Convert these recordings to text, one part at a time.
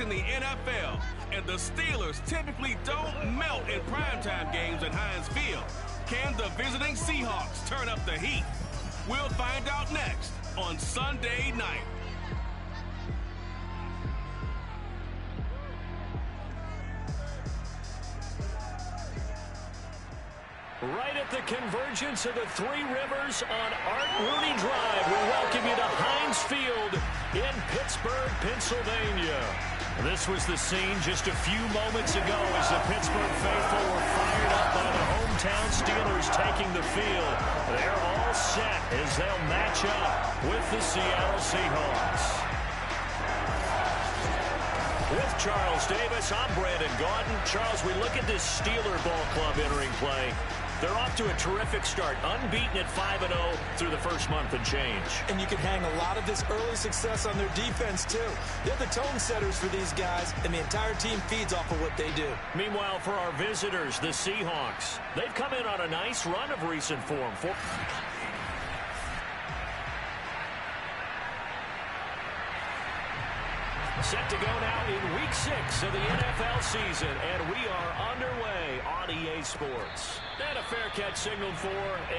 in the NFL, and the Steelers typically don't melt in primetime games at Heinz Field. Can the visiting Seahawks turn up the heat? We'll find out next on Sunday night. Right at the convergence of the Three Rivers on Art Rooney Drive, we welcome you to Heinz Field in Pittsburgh, Pennsylvania. This was the scene just a few moments ago as the Pittsburgh faithful were fired up by the hometown Steelers taking the field. They're all set as they'll match up with the Seattle Seahawks. With Charles Davis, I'm Brandon Gaudin. Charles, we look at this Steeler ball club entering play. They're off to a terrific start, unbeaten at 5-0 through the first month and change. And you can hang a lot of this early success on their defense, too. They're the tone setters for these guys, and the entire team feeds off of what they do. Meanwhile, for our visitors, the Seahawks, they've come in on a nice run of recent form. Set to go now in Week 6 of the NFL season, and we are underway on EA Sports. And a fair catch signaled for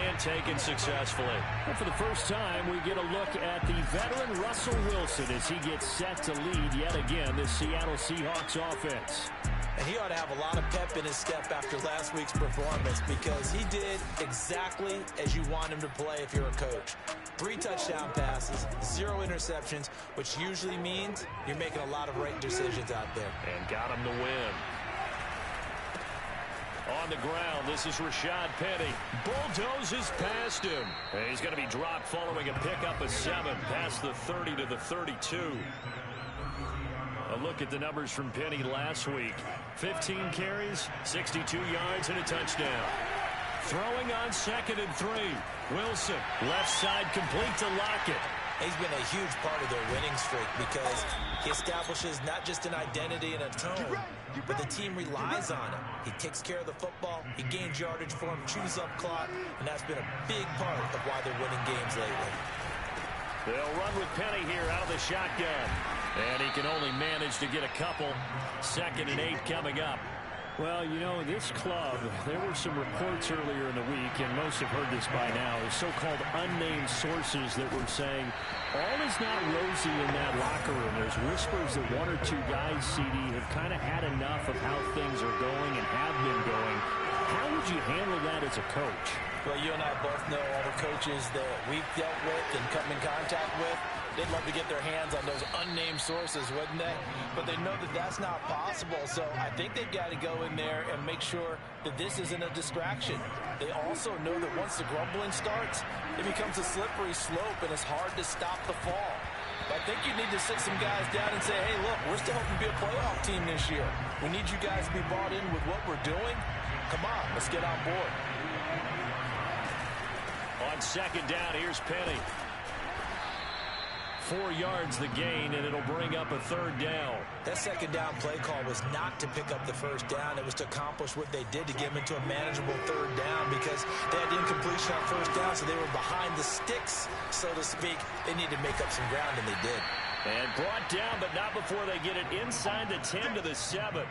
and taken successfully. And for the first time, we get a look at the veteran Russell Wilson as he gets set to lead yet again the Seattle Seahawks offense. And he ought to have a lot of pep in his step after last week's performance because he did exactly as you want him to play if you're a coach. 3 touchdown passes, 0 interceptions, which usually means you're making a lot of right decisions out there. And got him to win. On the ground, this is Rashad Penny. Bulldozes past him. And he's going to be dropped following a pickup of 7 past the 30 to the 32. A look at the numbers from Penny last week. 15 carries, 62 yards, and a touchdown. Throwing on 2nd and 3. Wilson, left side complete to Lockett. He's been a huge part of their winning streak because he establishes not just an identity and a tone, but the team relies on it. He takes care of the football, he gains yardage for him, chews up clock, and that's been a big part of why they're winning games lately. They'll run with Penny here out of the shotgun. And he can only manage to get a couple. 2nd and 8 coming up. Well, you know, this club, there were some reports earlier in the week, and most have heard this by now, so-called unnamed sources that were saying all is not rosy in that locker room. There's whispers that 1 or 2 guys, CD, have kind of had enough of how things are going and have been going. How would you handle that as a coach? Well, you and I both know all the coaches that we've dealt with and come in contact with. They'd love to get their hands on those unnamed sources, wouldn't they? But they know that that's not possible, so I think they've got to go in there and make sure that this isn't a distraction. They also know that once the grumbling starts, it becomes a slippery slope, and it's hard to stop the fall. But I think you need to sit some guys down and say, hey, look, we're still hoping to be a playoff team this year. We need you guys to be bought in with what we're doing. Come on, let's get on board. On 2nd down, here's Penny. 4 yards the gain, and it'll bring up a 3rd down. That 2nd down play call was not to pick up the 1st down. It was to accomplish what they did to get them into a manageable 3rd down because they had incompletion on 1st down, so they were behind the sticks, so to speak. They needed to make up some ground, and they did. And brought down, but not before they get it inside the 10 to the 7.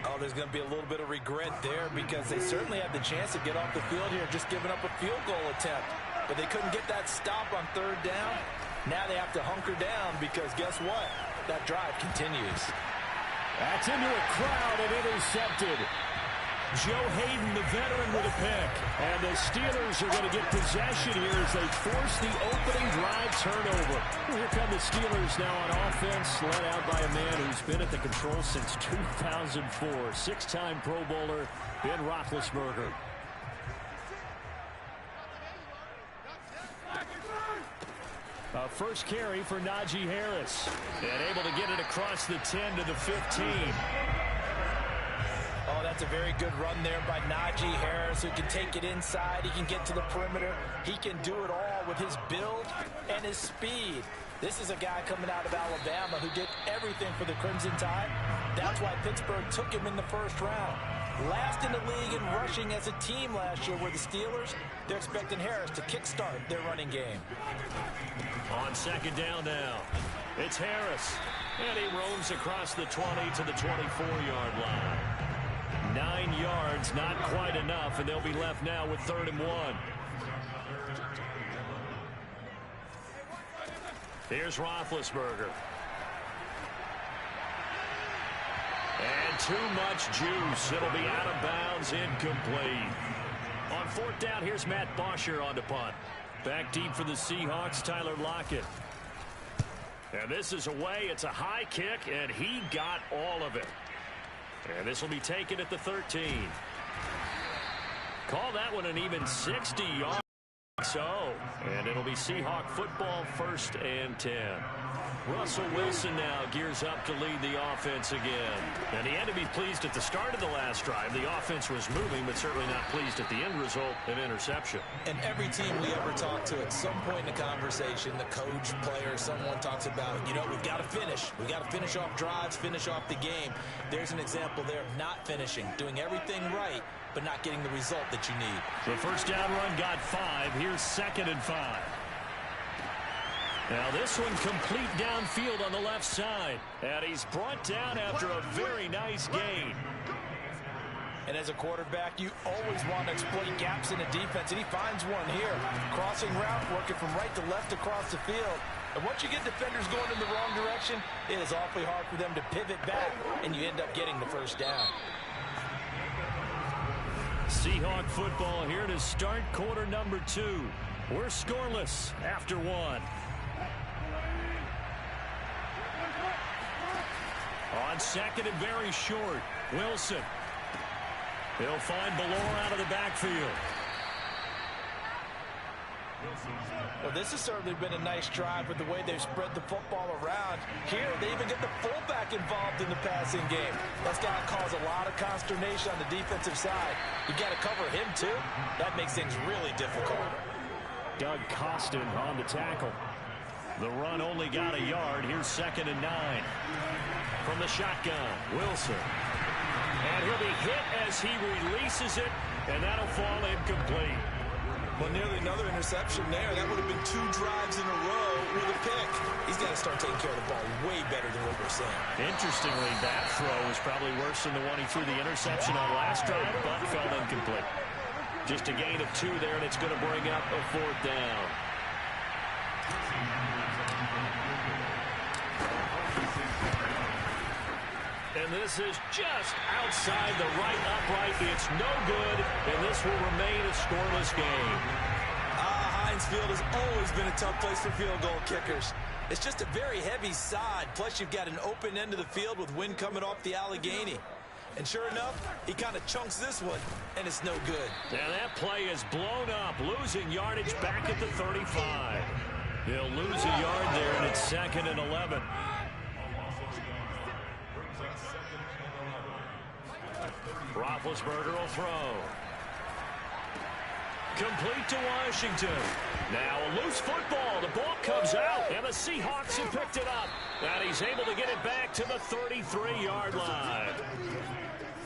Oh, there's going to be a little bit of regret there because they certainly had the chance to get off the field here, just giving up a field goal attempt. But they couldn't get that stop on 3rd down. Now they have to hunker down because guess what? That drive continues. That's into a crowd and intercepted. Joe Hayden, the veteran, with a pick. And the Steelers are going to get possession here as they force the opening drive turnover. Here come the Steelers now on offense, led out by a man who's been at the control since 2004. 6-time Pro Bowler, Ben Roethlisberger. First carry for Najee Harris. And able to get it across the 10 to the 15. Oh, that's a very good run there by Najee Harris, who can take it inside. He can get to the perimeter. He can do it all with his build and his speed. This is a guy coming out of Alabama who did everything for the Crimson Tide. That's why Pittsburgh took him in the 1st round. Last in the league in rushing as a team last year were the Steelers. They're expecting Harris to kickstart their running game. On 2nd down now, it's Harris. And he roams across the 20 to the 24-yard line. 9 yards, not quite enough, and they'll be left now with 3rd and 1. Here's Roethlisberger. And too much juice. It'll be out of bounds, incomplete. On 4th down, here's Matt Bosher on the punt. Back deep for the Seahawks, Tyler Lockett. And this is away. It's a high kick, and he got all of it. And this will be taken at the 13. Call that one an even 60 yards. And it'll be Seahawk football, 1st and 10. Russell Wilson now gears up to lead the offense again. And he had to be pleased at the start of the last drive. The offense was moving, but certainly not pleased at the end result, an interception. And every team we ever talk to, at some point in the conversation, the coach, player, someone talks about, you know, we've got to finish. We've got to finish off drives, finish off the game. There's an example there of not finishing, doing everything right, but not getting the result that you need. The first down run got 5. Here's 2nd and 5. Now this one complete downfield on the left side. And he's brought down after a very nice gain. And as a quarterback, you always want to exploit gaps in the defense, and he finds one here. Crossing route, working from right to left across the field. And once you get defenders going in the wrong direction, it is awfully hard for them to pivot back, and you end up getting the first down. Seahawk football here to start quarter number 2. We're scoreless after 1. On 2nd and very short, Wilson. He'll find Ballore out of the backfield. Well, this has certainly been a nice drive with the way they've spread the football around. Here, they even get the fullback involved in the passing game. That's got to cause a lot of consternation on the defensive side. You got to cover him, too. That makes things really difficult. Doug Costin on the tackle. The run only got a yard. Here's 2nd and 9. From the shotgun, Wilson. And he'll be hit as he releases it, and that'll fall incomplete. Well, nearly another interception there. That would have been 2 drives in a row with a pick. He's got to start taking care of the ball way better than what we're saying. Interestingly, that throw was probably worse than the one he threw the interception on last drive, but fell incomplete. Just a gain of 2 there, and it's going to bring up a 4th down. And this is just outside the right upright. It's no good, and this will remain a scoreless game. Heinz Field has always been a tough place for field goal kickers. It's just a very heavy side, plus you've got an open end of the field with wind coming off the Allegheny. And sure enough, he kind of chunks this one, and it's no good. Now that play is blown up, losing yardage back at the 35. He'll lose a yard there, and it's 2nd and 11. Roethlisberger will throw. Complete to Washington. Now a loose football. The ball comes out, and the Seahawks have picked it up. And he's able to get it back to the 33-yard line.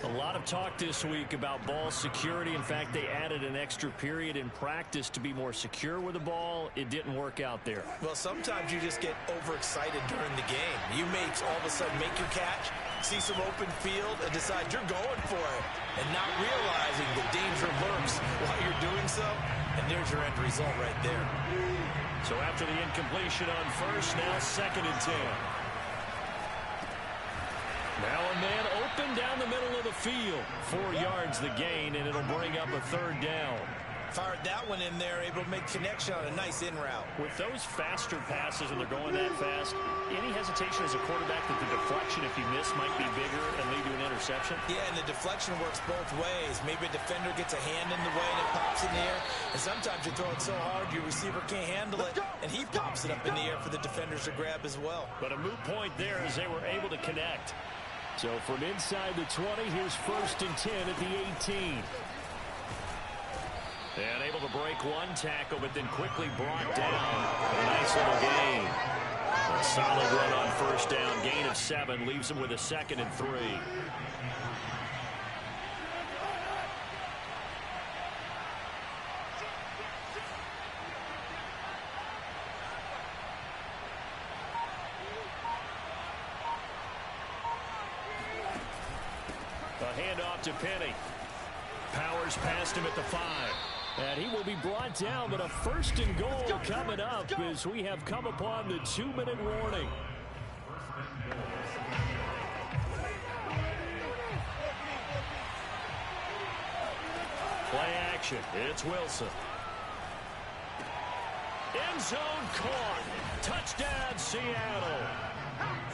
A lot of talk this week about ball security. In fact, they added an extra period in practice to be more secure with the ball. It didn't work out there. Well, sometimes you just get overexcited during the game. You may all of a sudden make your catch, see some open field, and decide you're going for it, and not realizing the danger lurks while you're doing so, and there's your end result right there. So after the incompletion on first, now 2nd and 10. Now a man open down the middle of the field. 4 yards the gain, and it'll bring up a 3rd down. Fired that one in there, able to make connection on a nice in route. With those faster passes and they're going that fast, any hesitation as a quarterback that the deflection, if you miss, might be bigger and lead to an interception? Yeah, and the deflection works both ways. Maybe a defender gets a hand in the way and it pops in the air. And sometimes you throw it so hard your receiver can't handle it, and he pops it up in the air for the defenders to grab as well. But a moot point there as they were able to connect. So from inside the 20, here's 1st and 10 at the 18. And able to break one tackle, but then quickly brought down. A nice little gain. A solid run on 1st down. Gain of 7 leaves him with a 2nd and 3. A handoff to Penny. Powers past him at the 5. And he will be brought down, but a 1st and goal coming up as we have come upon the 2-minute warning. Play action. It's Wilson. End zone caught. Touchdown, Seattle.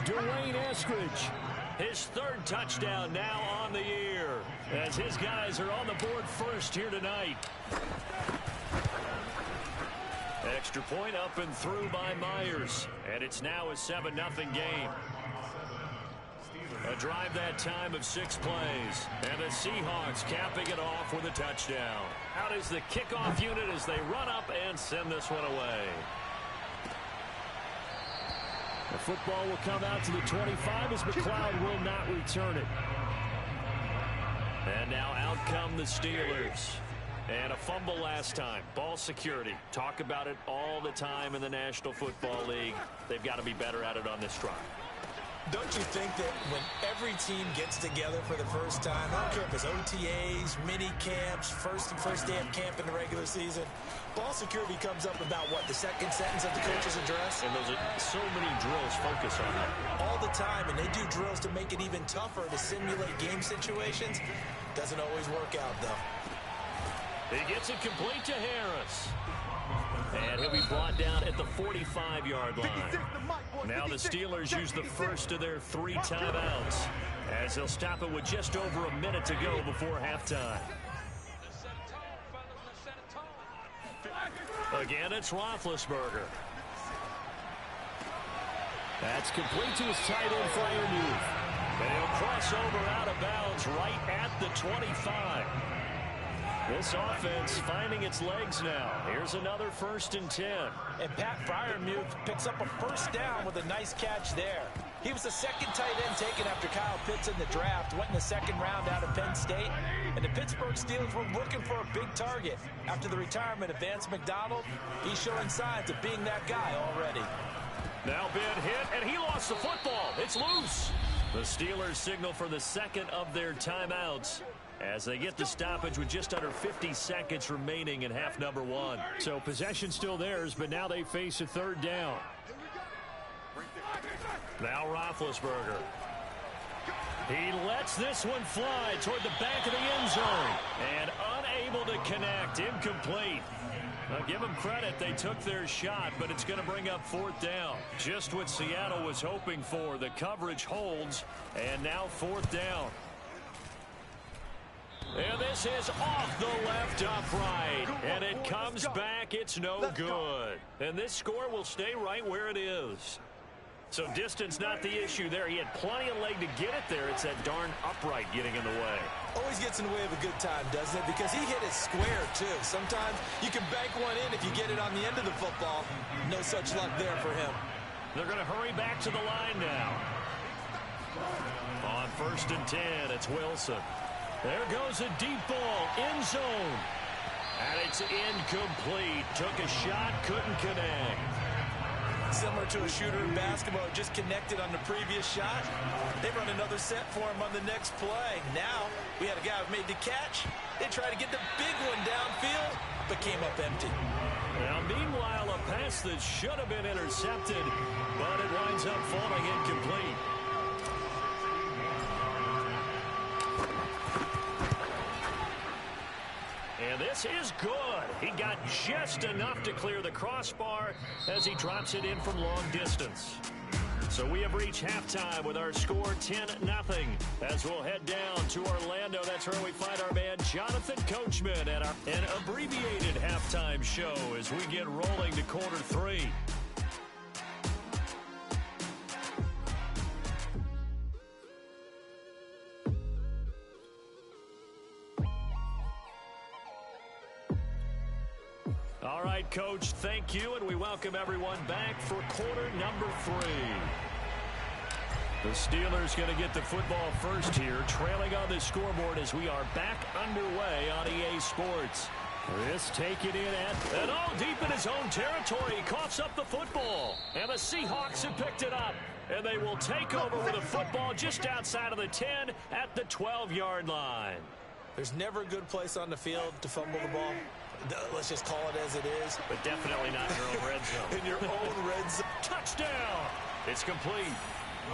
Dwayne Eskridge. His 3rd touchdown now on the year as his guys are on the board first here tonight. Extra point up and through by Myers. And it's now a 7-0 game. A drive that time of 6 plays. And the Seahawks capping it off with a touchdown. Out is the kickoff unit as they run up and send this one away. The football will come out to the 25 as McLeod will not return it. And now out come the Steelers. And a fumble last time. Ball security. Talk about it all the time in the National Football League. They've got to be better at it on this drive. Don't you think that when every team gets together for the first time, I don't care if it's OTAs, mini camps, first day of camp in the regular season, ball security comes up about what, the second sentence of the coach's address? And those are so many drills focus on that. All the time, and they do drills to make it even tougher to simulate game situations. Doesn't always work out, though. He gets it complete to Harris. And he'll be brought down at the 45-yard line. Now the Steelers use the first of their 3 timeouts as they'll stop it with just over a minute to go before halftime. Again, it's Roethlisberger. That's complete to his tight end, Freiermuth. And he'll cross over out of bounds right at the 25. This offense finding its legs now. Here's another 1st and 10. And Pat Freiermuth picks up a 1st down with a nice catch there. He was the 2nd tight end taken after Kyle Pitts in the draft. Went in the 2nd round out of Penn State. And the Pittsburgh Steelers were looking for a big target. After the retirement of Vance McDonald, he's showing signs of being that guy already. Now Ben hit, and he lost the football. It's loose. The Steelers signal for the 2nd of their timeouts as they get the stoppage with just under 50 seconds remaining in half number 1. So possession still theirs, but now they face a 3rd down. Now Roethlisberger. He lets this one fly toward the back of the end zone. And unable to connect. Incomplete. Now give them credit. They took their shot, but it's going to bring up 4th down. Just what Seattle was hoping for. The coverage holds, and now 4th down. And this is off the left upright. And it comes back. It's no good. And this score will stay right where it is. So distance not the issue there. He had plenty of leg to get it there. It's that darn upright getting in the way. Always gets in the way of a good time, doesn't it? Because he hit it square, too. Sometimes you can bank one in if you get it on the end of the football. No such luck there for him. They're going to hurry back to the line now. On 1st and 10, it's Wilson. There goes a deep ball, end zone. And it's incomplete. Took a shot, couldn't connect. Similar to a shooter in basketball, just connected on the previous shot. They run another set for him on the next play. Now, we had a guy who made the catch. They tried to get the big one downfield, but came up empty. Now, meanwhile, a pass that should have been intercepted, but it winds up falling incomplete. And this is good. He got just enough to clear the crossbar as he drops it in from long distance. So we have reached halftime with our score 10-0 as we'll head down to Orlando. That's where we find our man Jonathan Coachman at an abbreviated halftime show as we get rolling to quarter 3. All right, Coach, thank you, and we welcome everyone back for quarter number 3. The Steelers going to get the football first here, trailing on the scoreboard as we are back underway on EA Sports. This take it in and deep in his own territory. He coughs up the football, and the Seahawks have picked it up. And they will take over with a football just outside of the 10 at the 12-yard line. There's never a good place on the field to fumble the ball. Let's just call it as it is. But definitely not in your own red zone. In your own red zone. Touchdown. It's complete.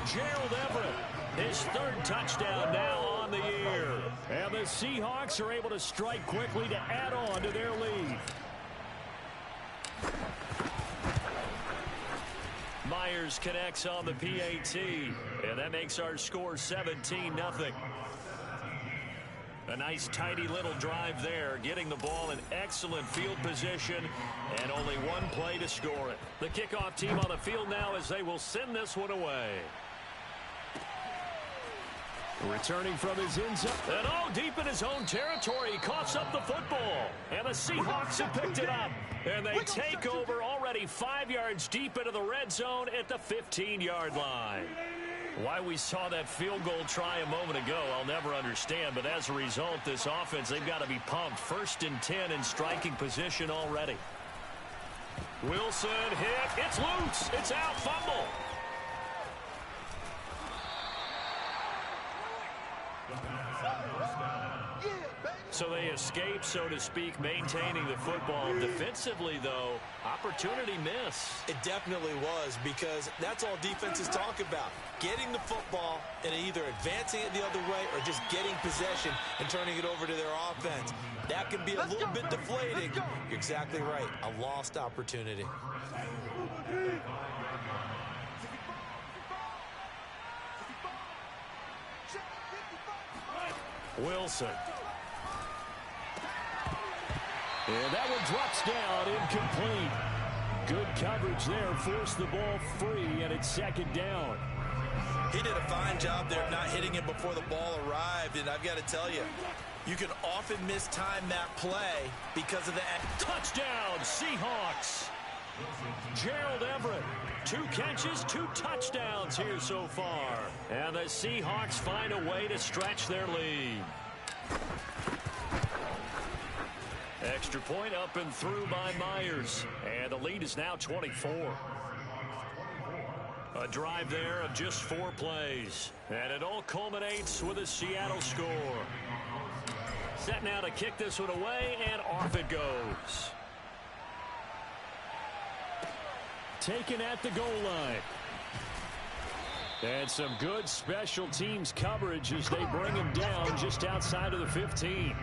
Gerald Everett, his third touchdown now on the year. And the Seahawks are able to strike quickly to add on to their lead. Myers connects on the PAT, and that makes our score 17-0. A nice, tidy little drive there, getting the ball in excellent field position, and only one play to score it. The kickoff team on the field now as they will send this one away. Returning from his end zone. And all deep in his own territory, he coughs up the football. And the Seahawks have picked it up. And they take over already 5 yards deep into the red zone at the 15-yard line. Why we saw that field goal try a moment ago, I'll never understand. But as a result, this offense, they've got to be pumped. 1st and 10 in striking position already. Wilson hit. It's loose. It's out. Fumble. So they escape, so to speak, maintaining the football. Defensively, though, opportunity miss. It definitely was, because that's all defenses talk about. Getting the football and either advancing it the other way or just getting possession and turning it over to their offense. That can be a little bit deflating. You're exactly right. A lost opportunity. Wilson. And that one drops down, incomplete. Good coverage there, forced the ball free, and it's 2nd down. He did a fine job there not hitting it before the ball arrived, and I've got to tell you, you can often mistime that play because of that. Touchdown, Seahawks. Gerald Everett, 2 catches, 2 touchdowns here so far. And the Seahawks find a way to stretch their lead. Extra point up and through by Myers. And the lead is now 24. A drive there of just 4 plays. And it all culminates with a Seattle score. Set now to kick this one away, and off it goes. Taken at the goal line. And some good special teams coverage as they bring him down just outside of the 15.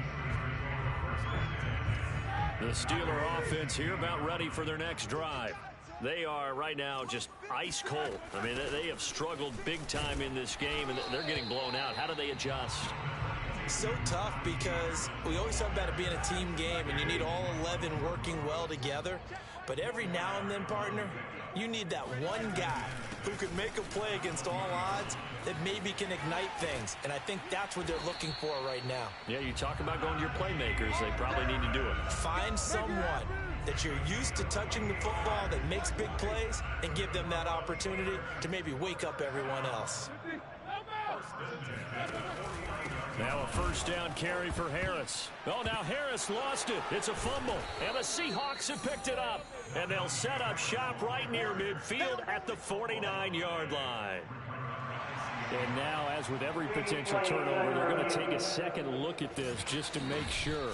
The Steeler offense here about ready for their next drive. They are right now just ice cold. I mean, they have struggled big time in this game, and they're getting blown out. How do they adjust? So tough, because we always talk about it being a team game, and you need all 11 working well together. But every now and then, partner, you need that one guy who can make a play against all odds that maybe can ignite things. And I think that's what they're looking for right now. Yeah, you talk about going to your playmakers. They probably need to do it. Find someone that you're used to touching the football that makes big plays and give them that opportunity to maybe wake up everyone else. Now a 1st down carry for Harris. Oh, now Harris lost it. It's a fumble. And the Seahawks have picked it up. And they'll set up shop right near midfield at the 49-yard line. And now, as with every potential turnover, they're going to take a second look at this just to make sure.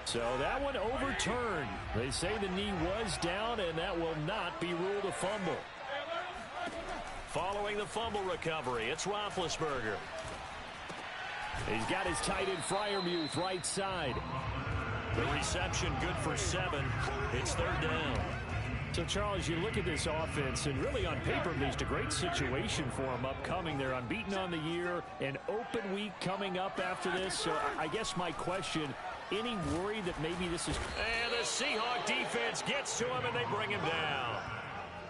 So that one overturned. They say the knee was down, and that will not be ruled a fumble. Following the fumble recovery, it's Roethlisberger. He's got his tight end Freiermuth right side. The reception good for 7. It's 3rd down. So, Charles, you look at this offense, and really on paper, there's a great situation for them upcoming. They're unbeaten on the year, an open week coming up after this. So I guess my question, any worry that maybe this is... And the Seahawk defense gets to him, and they bring him down.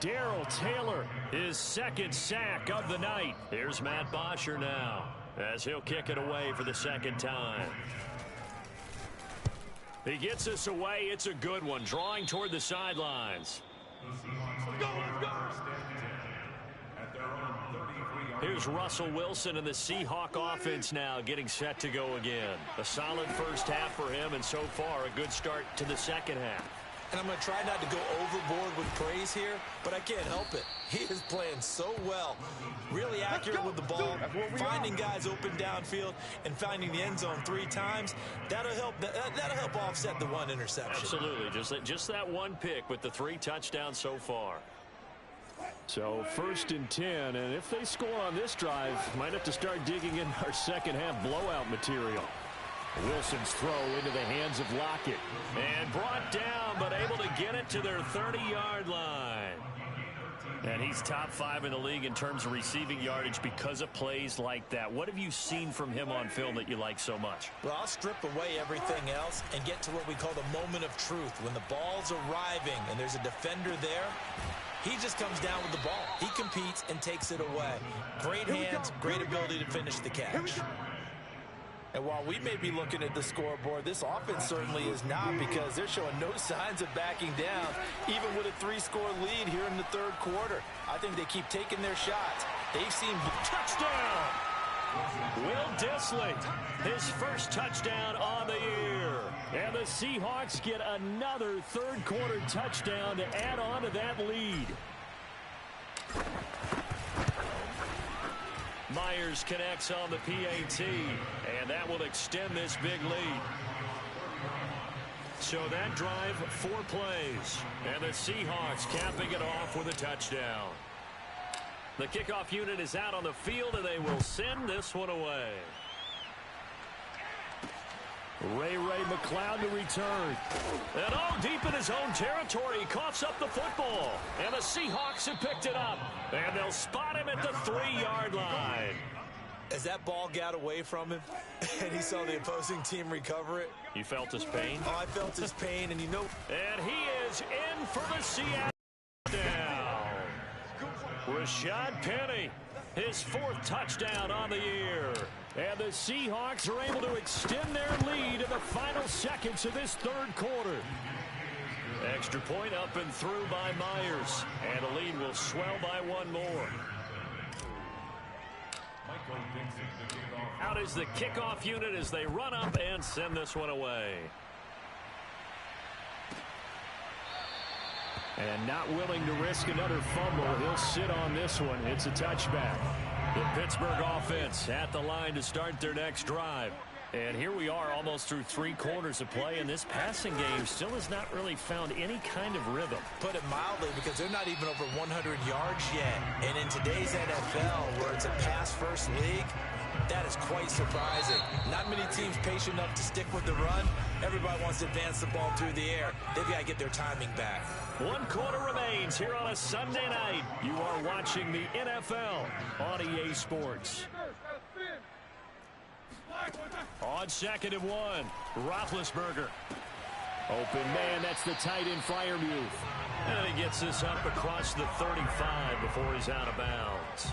Darrell Taylor, his 2nd sack of the night. Here's Matt Bosher now, as he'll kick it away for the 2nd time. He gets us away. It's a good one, drawing toward the sidelines. Let's go, let's go. At their own 33 Here's Russell Wilson and the Seahawk offense now getting set to go again. A solid first half for him, and so far a good start to the second half. And I'm going to try not to go overboard with praise here, but I can't help it. He is playing so well. Really accurate with the ball, finding guys open downfield, and finding the end zone 3 times. That'll help offset the 1 interception. Absolutely. Just that 1 pick with the 3 touchdowns so far. So 1st and 10, and if they score on this drive, might have to start digging in our second half blowout material. Wilson's throw into the hands of Lockett. And brought down, but able to get it to their 30-yard line. And he's top 5 in the league in terms of receiving yardage because of plays like that. What have you seen from him on film that you like so much? Well, I'll strip away everything else and get to what we call the moment of truth. When the ball's arriving and there's a defender there, he just comes down with the ball. He competes and takes it away. Great hands, great ability to finish the catch. And while we may be looking at the scoreboard, this offense certainly is not, because they're showing no signs of backing down, even with a 3-score lead here in the 3rd quarter. I think they keep taking their shots. They've seen touchdown. Will Dissly, his first touchdown on the year. And the Seahawks get another 3rd quarter touchdown to add on to that lead. Myers connects on the PAT, and that will extend this big lead. So that drive, 4 plays, and the Seahawks capping it off with a touchdown. The kickoff unit is out on the field, and they will send this one away. Ray McCloud to return. And deep in his own territory, he coughs up the football. And the Seahawks have picked it up. And they'll spot him at the 3-yard line. As that ball got away from him, and he saw the opposing team recover it. You felt his pain? Oh, I felt his pain, and you know. And he is in for the Seattle down. Rashad Penny, his 4th touchdown on the year. And the Seahawks are able to extend their lead in the final seconds of this 3rd quarter. Extra point up and through by Myers. And the lead will swell by 1 more. Out is the kickoff unit as they run up and send this one away. And not willing to risk another fumble, he'll sit on this one. It's a touchback. The Pittsburgh offense at the line to start their next drive. And here we are almost through 3 quarters of play, and this passing game still has not really found any kind of rhythm. Put it mildly, because they're not even over 100 yards yet. And in today's NFL, where it's a pass-first league, that is quite surprising. Not many teams patient enough to stick with the run. Everybody wants to advance the ball through the air. They've got to get their timing back. 1 quarter remains here on a Sunday night. You are watching the NFL on EA Sports. On 2nd and 1, Roethlisberger. Open man, that's the tight end flyer move. And he gets this up across the 35 before he's out of bounds.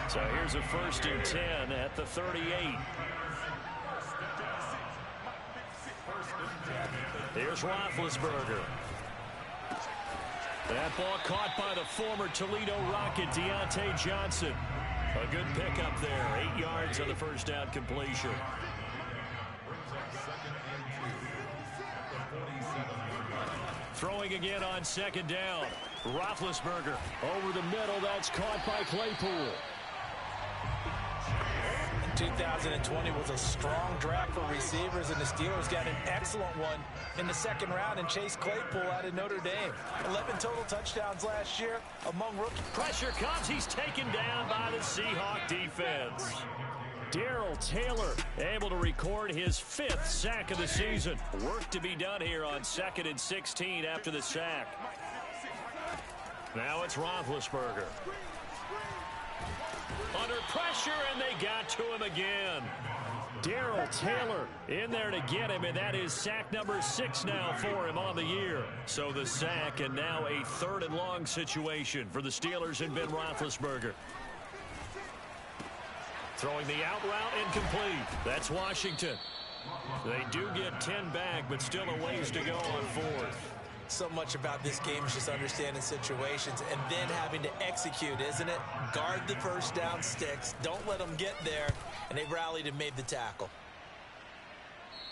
So here's a 1st and 10 at the 38. Here's Roethlisberger. That ball caught by the former Toledo Rocket, Deontay Johnson. A good pickup there. 8 yards on the first down completion. Throwing again on 2nd down. Roethlisberger. Over the middle, that's caught by Claypool. 2020 was a strong draft for receivers, and the Steelers got an excellent one in the 2nd round and Chase Claypool out of Notre Dame. 11 total touchdowns last year among rookies. Pressure comes. He's taken down by the Seahawk defense. Darrell Taylor able to record his 5th sack of the season. Work to be done here on 2nd and 16 after the sack. Now it's Roethlisberger. Under pressure, and they got to him again. Darrell Taylor in there to get him, and that is sack number 6 now for him on the year. So the sack, and now a 3rd and long situation for the Steelers and Ben Roethlisberger. Throwing the out route incomplete. That's Washington. They do get 10 back, but still a ways to go on 4th. So much about this game is just understanding situations and then having to execute, isn't it? Guard the first down sticks. Don't let them get there. And they rallied and made the tackle.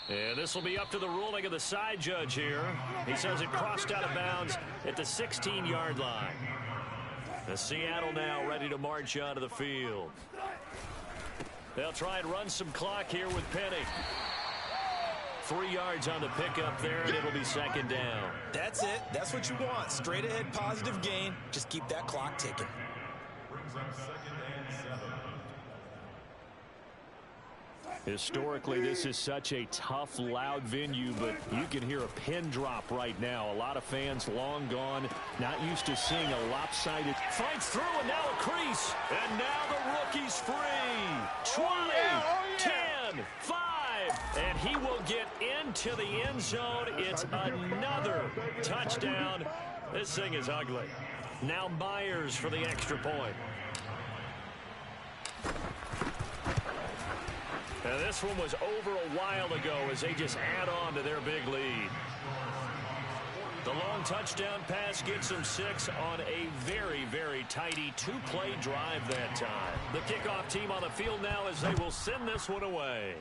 And this will be up to the ruling of the side judge here. He says it crossed out of bounds at the 16-yard line. The Seattle now ready to march onto the field. They'll try and run some clock here with Penny. 3 yards on the pickup there, and it'll be second down. That's it. That's what you want. Straight ahead, positive gain. Just keep that clock ticking. Historically, this is such a tough, loud venue, but you can hear a pin drop right now. A lot of fans long gone, not used to seeing a lopsided. Fights through, and now a crease. And now the rookie's free. 20, 10, 5. And he will get into the end zone. It's another touchdown. This thing is ugly. Now Myers for the extra point. And this one was over a while ago as they just add on to their big lead. The long touchdown pass gets them 6 on a very, very tidy 2-play drive that time. The kickoff team on the field now as they will send this one away.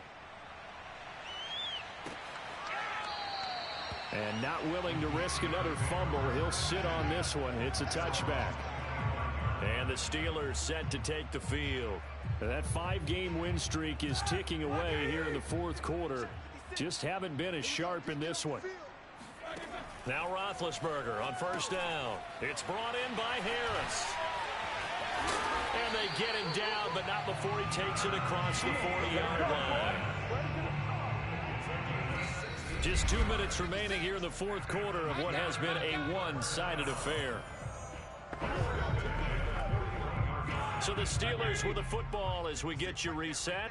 And not willing to risk another fumble. He'll sit on this one. It's a touchback. And the Steelers set to take the field. That 5-game win streak is ticking away here in the fourth quarter. Just haven't been as sharp in this one. Now Roethlisberger on first down. It's brought in by Harris. And they get him down, but not before he takes it across the 40-yard line. Just 2 minutes remaining here in the fourth quarter of what has been a one-sided affair. So the Steelers with the football as we get you reset.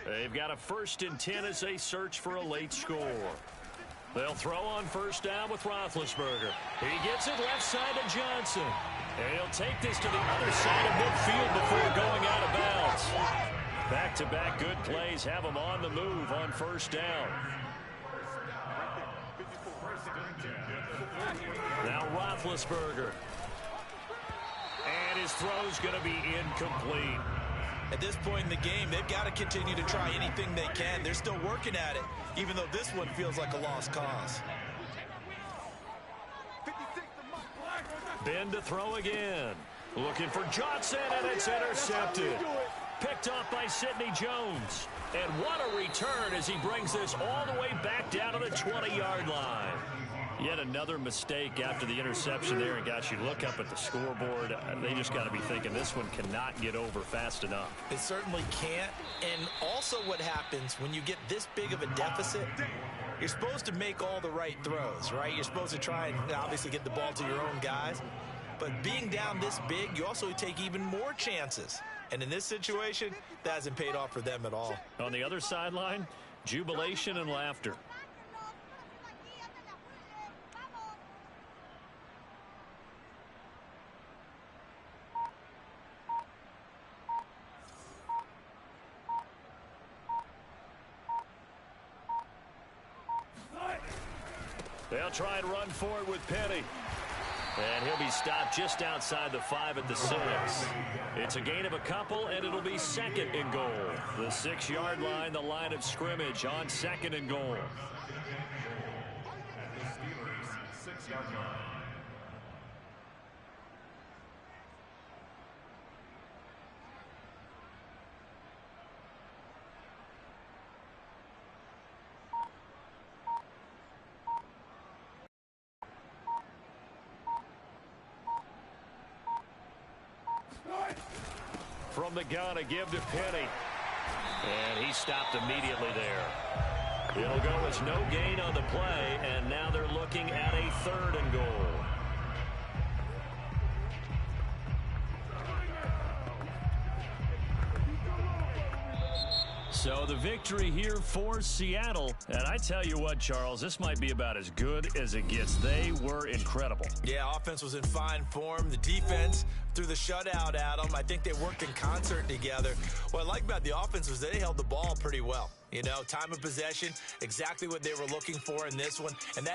They've got a 1st and 10 as they search for a late score. They'll throw on first down with Roethlisberger. He gets it left side to Johnson. And he'll take this to the other side of midfield before going out of bounds. Back-to-back good plays have him on the move on first down. Now Roethlisberger. And his throw's going to be incomplete. At this point in the game, they've got to continue to try anything they can. They're still working at it, even though this one feels like a lost cause. Ben to throw again. Looking for Johnson, and it's intercepted. Picked off by Sidney Jones. And what a return as he brings this all the way back down to the 20-yard line. Yet another mistake after the interception there. And, gosh, you look up at the scoreboard. They just got to be thinking this one cannot get over fast enough. It certainly can't. And also what happens when you get this big of a deficit, you're supposed to make all the right throws, right? You're supposed to try and obviously get the ball to your own guys. But being down this big, you also take even more chances. And in this situation, that hasn't paid off for them at all. On the other sideline, jubilation and laughter. They'll try and run for it with Penny. And he'll be stopped just outside the 5 at the 6. It's a gain of a couple, and it'll be 2nd and goal. The 6-yard line, the line of scrimmage on 2nd and goal. From the gun, a give to Penny. And he stopped immediately there. It'll go as no gain on the play, and now they're looking at a 3rd and goal. So the victory here for Seattle. And I tell you what, Charles, this might be about as good as it gets. They were incredible. Yeah, offense was in fine form. The defense threw the shutout at them. I think they worked in concert together. What I like about the offense was they held the ball pretty well. You know, time of possession, exactly what they were looking for in this one. And that